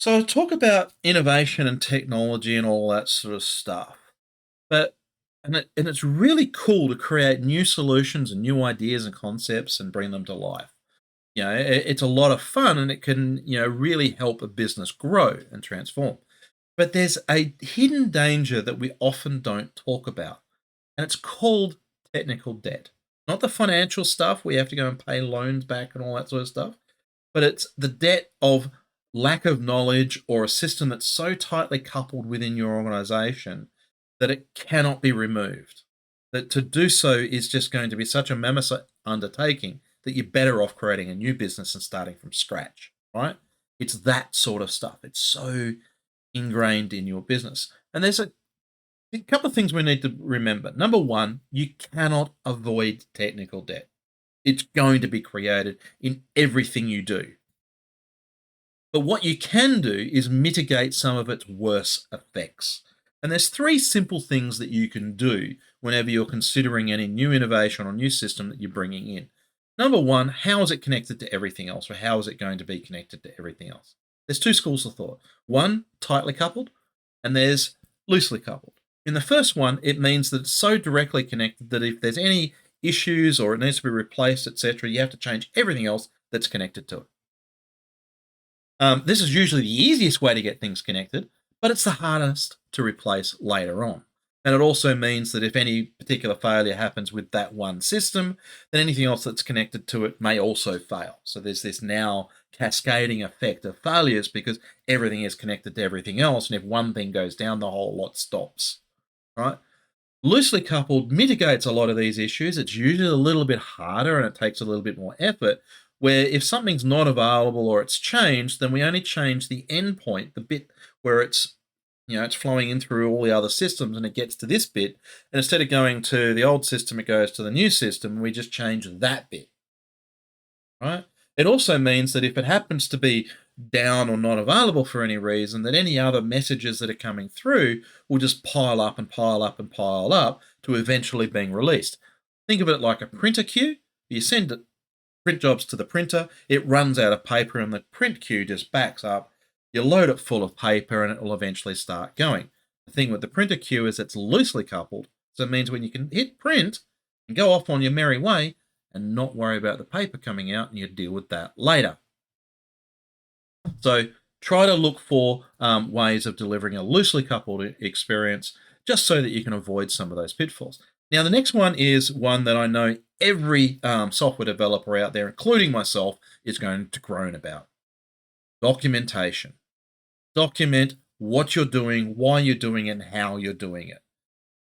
So I talk about innovation and technology and all that sort of stuff. But it's really cool to create new solutions and new ideas and concepts and bring them to life. It's a lot of fun and it can, really help a business grow and transform. But there's a hidden danger that we often don't talk about, and it's called technical debt. Not the financial stuff where you have to go and pay loans back and all that sort of stuff, but it's the debt of lack of knowledge or a system that's so tightly coupled within your organization that it cannot be removed. That to do so is just going to be such a mammoth undertaking that you're better off creating a new business and starting from scratch, right? It's that sort of stuff. It's so ingrained in your business. And there's a couple of things we need to remember. Number one, you cannot avoid technical debt. It's going to be created in everything you do. But what you can do is mitigate some of its worst effects. And there's three simple things that you can do whenever you're considering any new innovation or new system that you're bringing in. Number one, how is it connected to everything else, or how is it going to be connected to everything else? There's two schools of thought. One, tightly coupled, and there's loosely coupled. In the first one, it means that it's so directly connected that if there's any issues or it needs to be replaced, etc., you have to change everything else that's connected to it. This is usually the easiest way to get things connected, but it's the hardest to replace later on. And it also means that if any particular failure happens with that one system, then anything else that's connected to it may also fail. So there's this now cascading effect of failures because everything is connected to everything else. And if one thing goes down, the whole lot stops, right? Loosely coupled mitigates a lot of these issues. It's usually a little bit harder and it takes a little bit more effort. Where if something's not available or it's changed, then we only change the endpoint, the bit where it's flowing in through all the other systems and it gets to this bit. And instead of going to the old system, it goes to the new system. We just change that bit, right? It also means that if it happens to be down or not available for any reason, that any other messages that are coming through will just pile up and pile up and pile up to eventually being released. Think of it like a printer queue. You send print jobs to the printer, it runs out of paper and the print queue just backs up. You load it full of paper and it will eventually start going. The thing with the printer queue is it's loosely coupled, so it means when you can hit print and go off on your merry way and not worry about the paper coming out, and you deal with that later. So try to look for ways of delivering a loosely coupled experience just so that you can avoid some of those pitfalls. Now, the next one is one that I know every software developer out there, including myself, is going to groan about. Documentation. Document what you're doing, why you're doing it, and how you're doing it.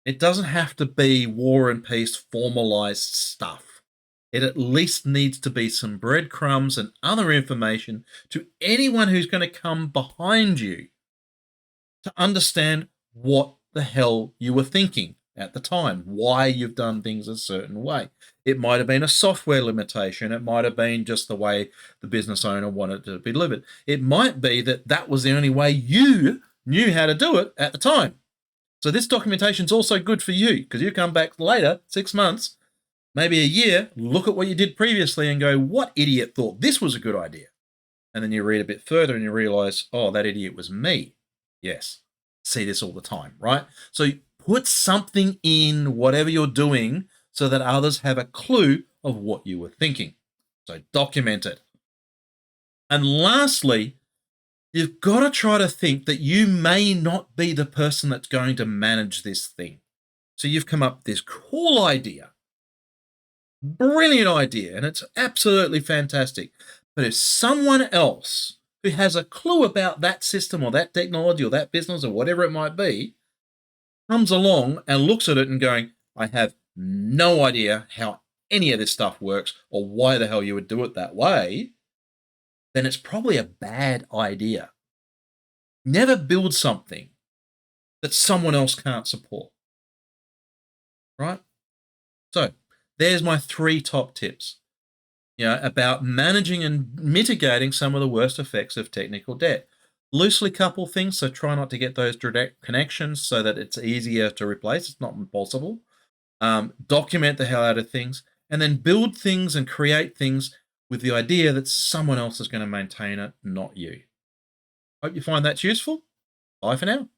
It doesn't have to be war and peace formalized stuff. It at least needs to be some breadcrumbs and other information to anyone who's going to come behind you to understand what the hell you were thinking at the time, why you've done things a certain way. It might have been a software limitation. It might have been just the way the business owner wanted it to be delivered. It might be that that was the only way you knew how to do it at the time. So this documentation is also good for you because you come back later, 6 months, maybe a year, look at what you did previously and go, what idiot thought this was a good idea? And then you read a bit further and you realize, oh, that idiot was me. Yes. See this all the time, right? So put something in whatever you're doing so that others have a clue of what you were thinking. So document it. And lastly, you've got to try to think that you may not be the person that's going to manage this thing. So you've come up with this cool idea, brilliant idea, and it's absolutely fantastic. But if someone else who has a clue about that system or that technology or that business or whatever it might be comes along and looks at it and going, I have no idea how any of this stuff works or why the hell you would do it that way, then it's probably a bad idea. Never build something that someone else can't support, right? So there's my 3 top tips, about managing and mitigating some of the worst effects of technical debt. Loosely couple things, so try not to get those direct connections so that it's easier to replace. It's not impossible. Document the hell out of things, and then build things and create things with the idea that someone else is going to maintain it, not you. Hope you find that's useful. Bye for now.